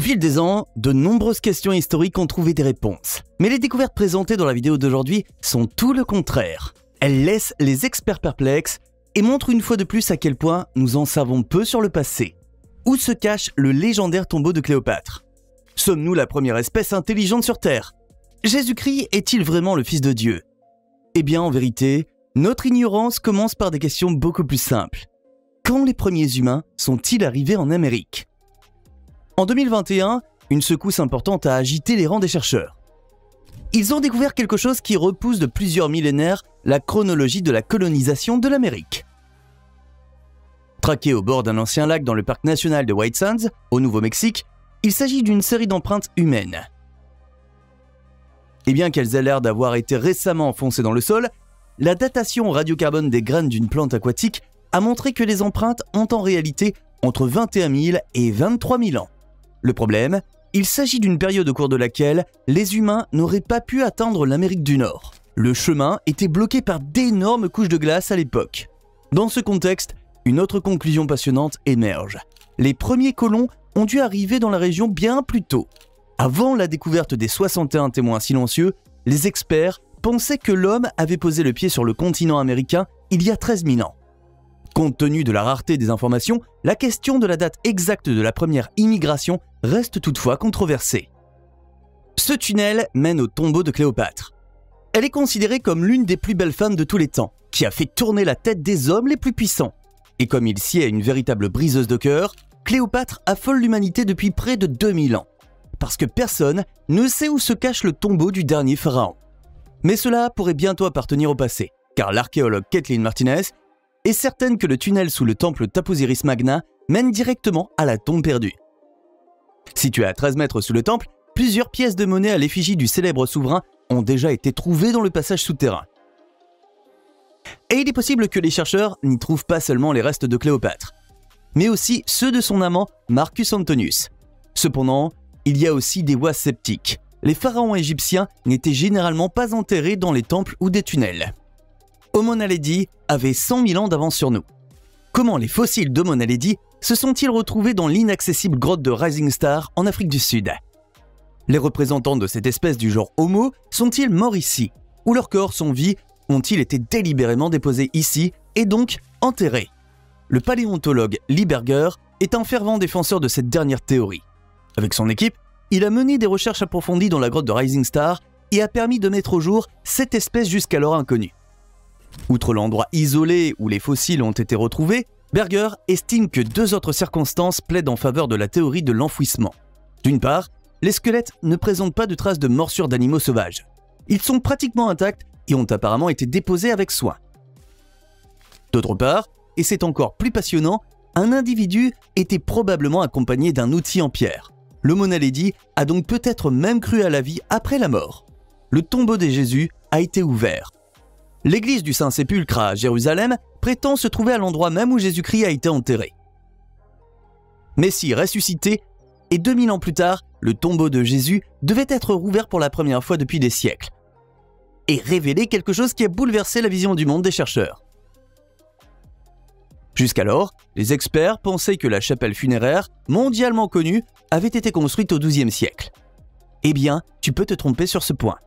fil des ans, de nombreuses questions historiques ont trouvé des réponses. Mais les découvertes présentées dans la vidéo d'aujourd'hui sont tout le contraire. Elles laissent les experts perplexes et montrent une fois de plus à quel point nous en savons peu sur le passé. Où se cache le légendaire tombeau de Cléopâtre? Sommes-nous la première espèce intelligente sur Terre? Jésus-Christ est-il vraiment le Fils de Dieu? Eh bien, en vérité, notre ignorance commence par des questions beaucoup plus simples. Quand les premiers humains sont-ils arrivés en Amérique? En 2021, une secousse importante a agité les rangs des chercheurs. Ils ont découvert quelque chose qui repousse de plusieurs millénaires la chronologie de la colonisation de l'Amérique. Traqué au bord d'un ancien lac dans le parc national de White Sands, au Nouveau-Mexique, il s'agit d'une série d'empreintes humaines. Et bien qu'elles aient l'air d'avoir été récemment enfoncées dans le sol, la datation au radiocarbone des graines d'une plante aquatique a montré que les empreintes ont en réalité entre 21 000 et 23 000 ans. Le problème, il s'agit d'une période au cours de laquelle les humains n'auraient pas pu atteindre l'Amérique du Nord. Le chemin était bloqué par d'énormes couches de glace à l'époque. Dans ce contexte, une autre conclusion passionnante émerge. Les premiers colons ont dû arriver dans la région bien plus tôt. Avant la découverte des 61 témoins silencieux, les experts pensaient que l'homme avait posé le pied sur le continent américain il y a 13 000 ans. Compte tenu de la rareté des informations, la question de la date exacte de la première immigration reste toutefois controversée. Ce tunnel mène au tombeau de Cléopâtre. Elle est considérée comme l'une des plus belles femmes de tous les temps, qui a fait tourner la tête des hommes les plus puissants. Et comme il sied à une véritable briseuse de cœur, Cléopâtre affole l'humanité depuis près de 2000 ans. Parce que personne ne sait où se cache le tombeau du dernier pharaon. Mais cela pourrait bientôt appartenir au passé, car l'archéologue Kathleen Martinez est certaine que le tunnel sous le temple Taposiris Magna mène directement à la tombe perdue. Situé à 13 mètres sous le temple, plusieurs pièces de monnaie à l'effigie du célèbre souverain ont déjà été trouvées dans le passage souterrain. Et il est possible que les chercheurs n'y trouvent pas seulement les restes de Cléopâtre, mais aussi ceux de son amant Marcus Antonius. Cependant, il y a aussi des voix sceptiques. Les pharaons égyptiens n'étaient généralement pas enterrés dans les temples ou des tunnels. Homo naledi avait 100 000 ans d'avance sur nous. Comment les fossiles d'Homo naledi se sont-ils retrouvés dans l'inaccessible grotte de Rising Star en Afrique du Sud? Les représentants de cette espèce du genre Homo sont-ils morts ici? Ou leurs corps sans vie ont-ils été délibérément déposés ici et donc enterrés? Le paléontologue Lee Berger est un fervent défenseur de cette dernière théorie. Avec son équipe, il a mené des recherches approfondies dans la grotte de Rising Star et a permis de mettre au jour cette espèce jusqu'alors inconnue. Outre l'endroit isolé où les fossiles ont été retrouvés, Berger estime que deux autres circonstances plaident en faveur de la théorie de l'enfouissement. D'une part, les squelettes ne présentent pas de traces de morsures d'animaux sauvages. Ils sont pratiquement intacts et ont apparemment été déposés avec soin. D'autre part, et c'est encore plus passionnant, un individu était probablement accompagné d'un outil en pierre. L'Homo naledi a donc peut-être même cru à la vie après la mort. Le tombeau de Jésus a été ouvert. L'église du Saint-Sépulcre à Jérusalem prétend se trouver à l'endroit même où Jésus-Christ a été enterré. Messie ressuscité, et 2000 ans plus tard, le tombeau de Jésus devait être rouvert pour la première fois depuis des siècles et révéler quelque chose qui a bouleversé la vision du monde des chercheurs. Jusqu'alors, les experts pensaient que la chapelle funéraire, mondialement connue, avait été construite au XIIe siècle. Eh bien, tu peux te tromper sur ce point.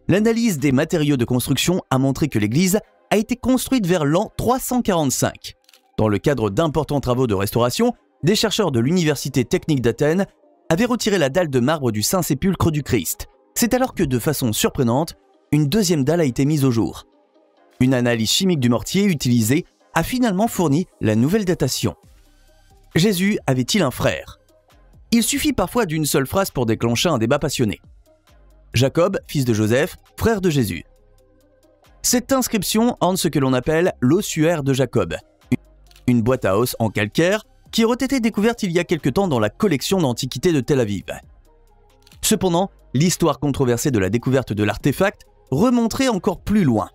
L'analyse des matériaux de construction a montré que l'église a été construite vers l'an 345. Dans le cadre d'importants travaux de restauration, des chercheurs de l'Université technique d'Athènes avaient retiré la dalle de marbre du Saint-Sépulcre du Christ. C'est alors que, de façon surprenante, une deuxième dalle a été mise au jour. Une analyse chimique du mortier utilisé a finalement fourni la nouvelle datation. Jésus avait-il un frère? Il suffit parfois d'une seule phrase pour déclencher un débat passionné. Jacob, fils de Joseph, frère de Jésus. Cette inscription orne ce que l'on appelle l'ossuaire de Jacob, une boîte à os en calcaire qui aurait été découverte il y a quelque temps dans la collection d'antiquités de Tel Aviv. Cependant, l'histoire controversée de la découverte de l'artefact remonterait encore plus loin.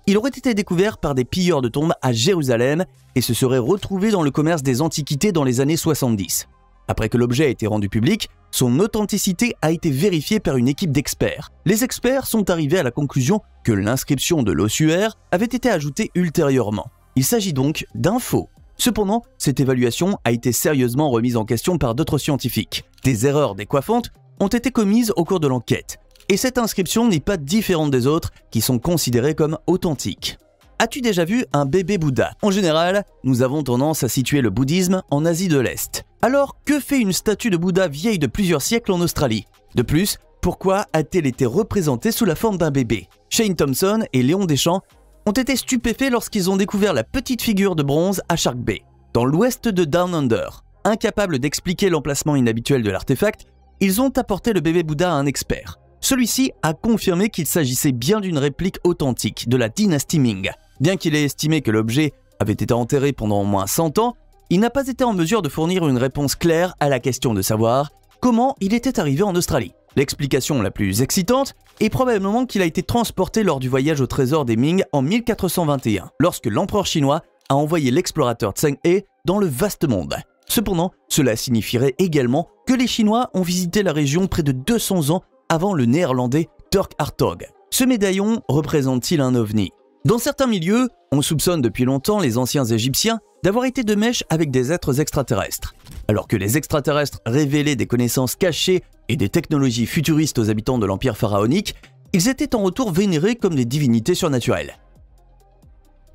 Il aurait été découvert par des pilleurs de tombes à Jérusalem et se serait retrouvé dans le commerce des antiquités dans les années 70. Après que l'objet a été rendu public, son authenticité a été vérifiée par une équipe d'experts. Les experts sont arrivés à la conclusion que l'inscription de l'ossuaire avait été ajoutée ultérieurement. Il s'agit donc d'un faux. Cependant, cette évaluation a été sérieusement remise en question par d'autres scientifiques. Des erreurs décoiffantes ont été commises au cours de l'enquête, et cette inscription n'est pas différente des autres qui sont considérées comme authentiques. As-tu déjà vu un bébé Bouddha? En général, nous avons tendance à situer le bouddhisme en Asie de l'Est. Alors, que fait une statue de Bouddha vieille de plusieurs siècles en Australie? De plus, pourquoi a-t-elle été représentée sous la forme d'un bébé? Shane Thompson et Léon Deschamps ont été stupéfaits lorsqu'ils ont découvert la petite figure de bronze à Shark Bay, dans l'ouest de Down Under. Incapables d'expliquer l'emplacement inhabituel de l'artefact, ils ont apporté le bébé Bouddha à un expert. Celui-ci a confirmé qu'il s'agissait bien d'une réplique authentique de la dynastie Ming. Bien qu'il ait estimé que l'objet avait été enterré pendant au moins 100 ans, il n'a pas été en mesure de fournir une réponse claire à la question de savoir comment il était arrivé en Australie. L'explication la plus excitante est probablement qu'il a été transporté lors du voyage au trésor des Ming en 1421, lorsque l'empereur chinois a envoyé l'explorateur Zheng He dans le vaste monde. Cependant, cela signifierait également que les Chinois ont visité la région près de 200 ans avant le néerlandais Turk Hartog. Ce médaillon représente-t-il un ovni? Dans certains milieux, on soupçonne depuis longtemps les anciens Égyptiens d'avoir été de mèche avec des êtres extraterrestres. Alors que les extraterrestres révélaient des connaissances cachées et des technologies futuristes aux habitants de l'Empire pharaonique, ils étaient en retour vénérés comme des divinités surnaturelles.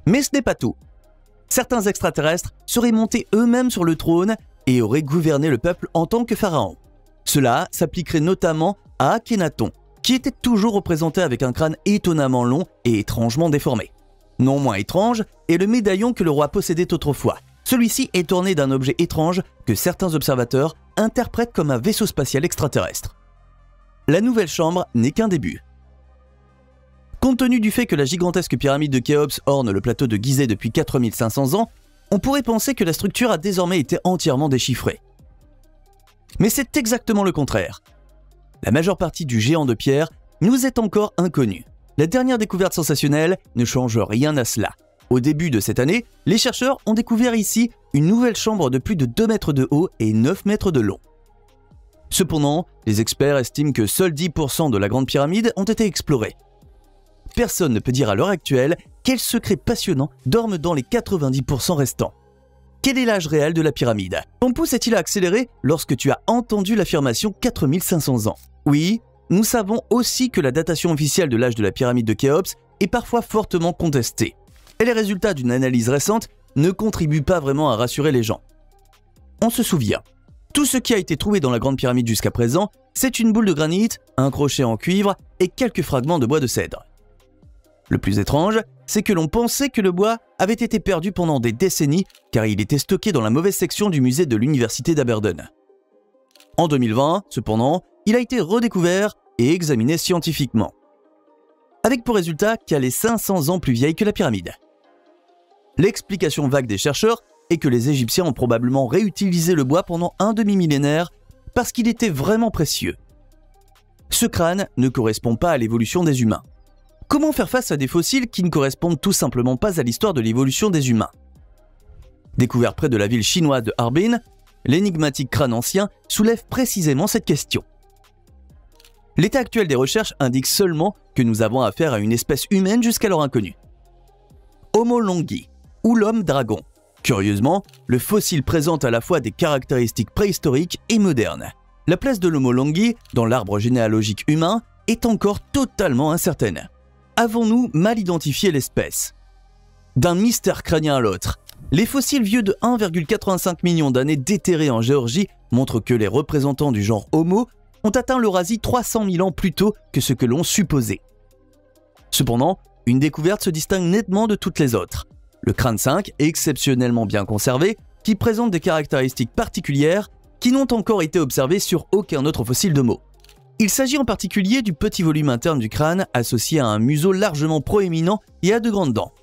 Mais ce n'est pas tout. Certains extraterrestres seraient montés eux-mêmes sur le trône et auraient gouverné le peuple en tant que pharaon. Cela s'appliquerait notamment à Akhenaton, qui était toujours représenté avec un crâne étonnamment long et étrangement déformé. Non moins étrange est le médaillon que le roi possédait autrefois. Celui-ci est orné d'un objet étrange que certains observateurs interprètent comme un vaisseau spatial extraterrestre. La nouvelle chambre n'est qu'un début. Compte tenu du fait que la gigantesque pyramide de Khéops orne le plateau de Gizeh depuis 4500 ans, on pourrait penser que la structure a désormais été entièrement déchiffrée. Mais c'est exactement le contraire. La majeure partie du géant de pierre nous est encore inconnue. La dernière découverte sensationnelle ne change rien à cela. Au début de cette année, les chercheurs ont découvert ici une nouvelle chambre de plus de 2 mètres de haut et 9 mètres de long. Cependant, les experts estiment que seuls 10% de la Grande Pyramide ont été explorés. Personne ne peut dire à l'heure actuelle quels secrets passionnants dorment dans les 90% restants. Quel est l'âge réel de la pyramide? Ton pouce est-il accéléré lorsque tu as entendu l'affirmation 4500 ans? Oui, nous savons aussi que la datation officielle de l'âge de la pyramide de Khéops est parfois fortement contestée. Et les résultats d'une analyse récente ne contribuent pas vraiment à rassurer les gens. On se souvient, tout ce qui a été trouvé dans la Grande Pyramide jusqu'à présent, c'est une boule de granit, un crochet en cuivre et quelques fragments de bois de cèdre. Le plus étrange, c'est que l'on pensait que le bois avait été perdu pendant des décennies car il était stocké dans la mauvaise section du musée de l'université d'Aberdeen. En 2020, cependant, il a été redécouvert et examiné scientifiquement, avec pour résultat qu'elle est 500 ans plus vieille que la pyramide. L'explication vague des chercheurs est que les Égyptiens ont probablement réutilisé le bois pendant un demi-millénaire parce qu'il était vraiment précieux. Ce crâne ne correspond pas à l'évolution des humains. Comment faire face à des fossiles qui ne correspondent tout simplement pas à l'histoire de l'évolution des humains? Découvert près de la ville chinoise de Harbin, l'énigmatique crâne ancien soulève précisément cette question. L'état actuel des recherches indique seulement que nous avons affaire à une espèce humaine jusqu'alors inconnue. Homo longi, ou l'homme dragon. Curieusement, le fossile présente à la fois des caractéristiques préhistoriques et modernes. La place de l'Homo longi dans l'arbre généalogique humain est encore totalement incertaine. Avons-nous mal identifié l'espèce? D'un mystère crânien à l'autre, les fossiles vieux de 1,85 million d'années déterrés en Géorgie montrent que les représentants du genre Homo ont atteint l'Eurasie 300 000 ans plus tôt que ce que l'on supposait. Cependant, une découverte se distingue nettement de toutes les autres. Le crâne 5 est exceptionnellement bien conservé, qui présente des caractéristiques particulières qui n'ont encore été observées sur aucun autre fossile d'Homo. Il s'agit en particulier du petit volume interne du crâne associé à un museau largement proéminent et à de grandes dents.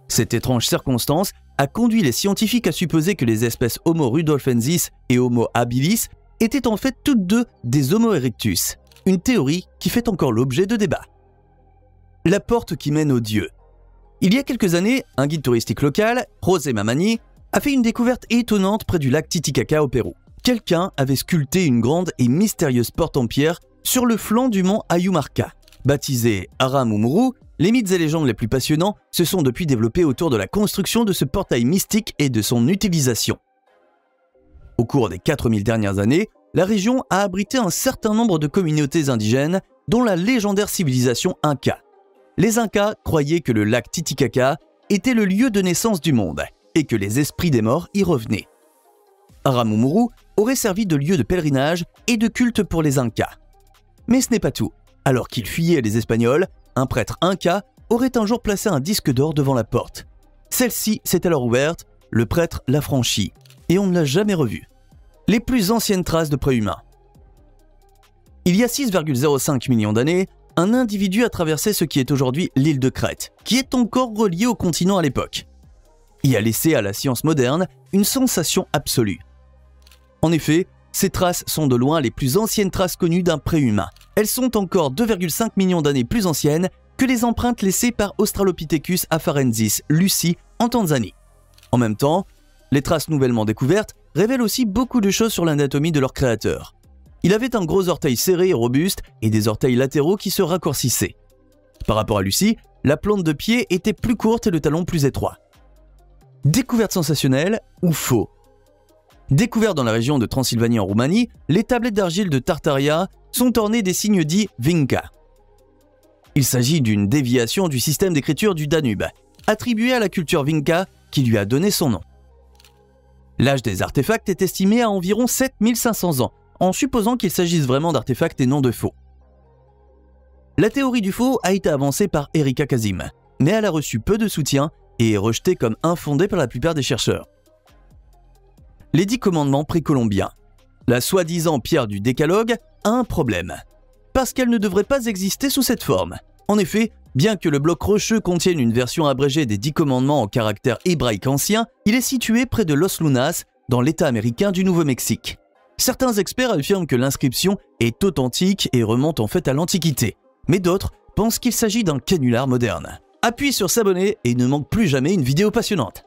Cette étrange circonstance a conduit les scientifiques à supposer que les espèces Homo rudolfensis et Homo habilis étaient en fait toutes deux des Homo erectus, une théorie qui fait encore l'objet de débats. La porte qui mène aux dieux. Il y a quelques années, un guide touristique local, José Mamani, a fait une découverte étonnante près du lac Titicaca au Pérou. Quelqu'un avait sculpté une grande et mystérieuse porte en pierre sur le flanc du mont Ayumarca. Baptisée Aramumuru, les mythes et légendes les plus passionnants se sont depuis développés autour de la construction de ce portail mystique et de son utilisation. Au cours des 4000 dernières années, la région a abrité un certain nombre de communautés indigènes, dont la légendaire civilisation Inca. Les Incas croyaient que le lac Titicaca était le lieu de naissance du monde et que les esprits des morts y revenaient. Aramumuru aurait servi de lieu de pèlerinage et de culte pour les Incas. Mais ce n'est pas tout. Alors qu'il fuyait les Espagnols, un prêtre Inca aurait un jour placé un disque d'or devant la porte. Celle-ci s'est alors ouverte, le prêtre l'a franchie, et on ne l'a jamais revue. Les plus anciennes traces de préhumains. Il y a 6,05 millions d'années, un individu a traversé ce qui est aujourd'hui l'île de Crète, qui est encore reliée au continent à l'époque. Il a laissé à la science moderne une sensation absolue. En effet, ces traces sont de loin les plus anciennes traces connues d'un préhumain. Elles sont encore 2,5 millions d'années plus anciennes que les empreintes laissées par Australopithecus afarensis, Lucie, en Tanzanie. En même temps, les traces nouvellement découvertes révèlent aussi beaucoup de choses sur l'anatomie de leur créateur. Il avait un gros orteil serré et robuste et des orteils latéraux qui se raccourcissaient. Par rapport à Lucie, la plante de pied était plus courte et le talon plus étroit. Découverte sensationnelle ou faux? Découvertes dans la région de Transylvanie en Roumanie, les tablettes d'argile de Tartaria sont ornées des signes dits Vinca. Il s'agit d'une déviation du système d'écriture du Danube, attribuée à la culture Vinca qui lui a donné son nom. L'âge des artefacts est estimé à environ 7500 ans, en supposant qu'il s'agisse vraiment d'artefacts et non de faux. La théorie du faux a été avancée par Erika Kazim, mais elle a reçu peu de soutien et est rejetée comme infondée par la plupart des chercheurs. Les 10 commandements précolombiens. La soi-disant pierre du décalogue a un problème, parce qu'elle ne devrait pas exister sous cette forme. En effet, bien que le bloc rocheux contienne une version abrégée des 10 commandements en caractère hébraïque ancien, il est situé près de Los Lunas, dans l'État américain du Nouveau-Mexique. Certains experts affirment que l'inscription est authentique et remonte en fait à l'Antiquité, mais d'autres pensent qu'il s'agit d'un canular moderne. Appuie sur s'abonner et ne manque plus jamais une vidéo passionnante.